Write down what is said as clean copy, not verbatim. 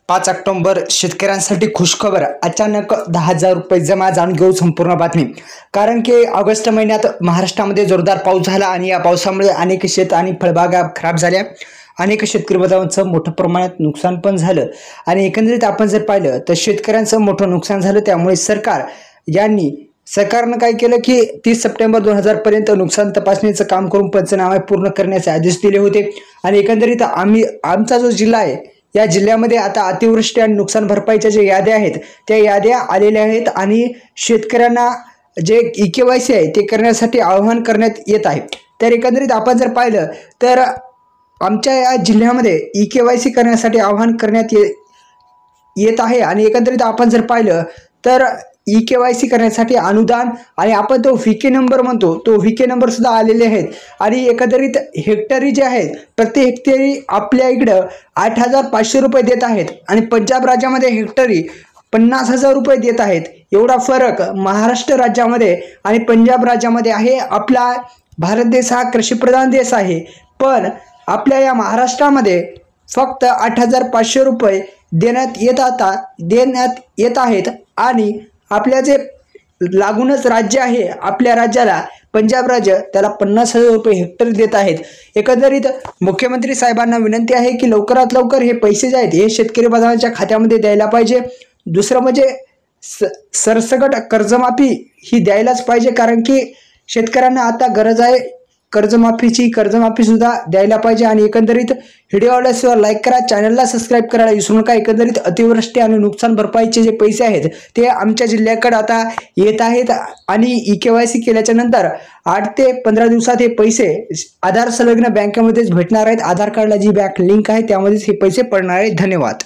5 October शेतकऱ्यांसाठी खुशखबर. अचानक 10,000 रुपये जमा. जाणून घेऊ संपूर्ण बातमी. कारण की ऑगस्ट महिन्यात महाराष्ट्रामध्ये जोरदार पाऊस झाला आणि या पावसामुळे अनेक शेत आणि फळबागा खराब झाल्या. अनेक शेतकरी बांधवांचं मोठ्या प्रमाणात नुकसान पण झालं आणि एकंदरीत आपण जर पाहिलं तर शेतकऱ्यांचं मोठं नुकसान झालं. त्यामुळे सरकारनं काय केलं की 30 सप्टेंबर 2000 पर्यंत नुकसान तपासणीचं काम करून पंचनामे पूर्ण करण्याचे आदेश दिले होते. आणि एकंदरीत आमचा जो जिल्हा आहे या जिल्ह्यामध्ये आता अतिवृष्टी आणि नुकसान भरपाईच्या ज्या याद्या आहेत त्या याद्या आलेल्या आहेत आणि शेतकऱ्यांना जे EKYC आहे ते करण्यासाठी आवाहन करण्यात येत आहे. तर एकंदरीत आपण जर पाहिलं तर आमच्या या जिल्ह्यामध्ये EKYC करण्यासाठी आवाहन करण्यात येत आहे. आणि एकंदरीत आपण जर पाहिलं तर EKYC करण्यासाठी अनुदान आणि आपण तो VK नंबर म्हणतो तो VK नंबर सुद्धा आलेले आहेत. आणि एकंदरीत हेक्टरी जे आहेत प्रति हेक्टरी आपल्या इकडं 8,500 रुपये देत आहेत आणि पंजाब राज्यामध्ये हेक्टरी 50,000 रुपये देत आहेत. एवढा फरक महाराष्ट्र राज्यामध्ये आणि पंजाब राज्यामध्ये आहे. आपला भारत देश हा कृषीप्रधान देश आहे, पण आपल्या या महाराष्ट्रामध्ये फक्त 8,500 रुपये देण्यात येत आहेत. आणि आपल्या जे लागूनच राज्य आहे आपल्या राज्याला पंजाब राज्य त्याला 50,000 रुपये हेक्टर देत आहेत. एकंदरीत मुख्यमंत्री साहेबांना विनंती आहे की लवकरात लवकर हे पैसे जे आहेत हे शेतकरी बांधवांच्या खात्यामध्ये द्यायला पाहिजे. दुसरं म्हणजे सरसकट कर्जमाफी ही द्यायलाच पाहिजे, कारण की शेतकऱ्यांना आता गरज आहे कर्जमाफी सुद्धा द्यायला पाहिजे. आणि एकंदरीत व्हिडिओ आवडल्यास लाईक करा, चॅनलला सबस्क्राईब करायला विसरू नका. एकंदरीत अतिवृष्टी आणि नुकसान भरपाईचे जे पैसे आहेत ते आमच्या जिल्ह्याकडे आता येत आहेत आणि EKYC केल्याच्या नंतर 8 ते 15 दिवसात हे पैसे आधार संलग्न बँकेमध्येच भेटणार आहेत. आधार कार्डला जी बँक लिंक आहे त्यामध्येच हे पैसे पडणार आहेत. धन्यवाद.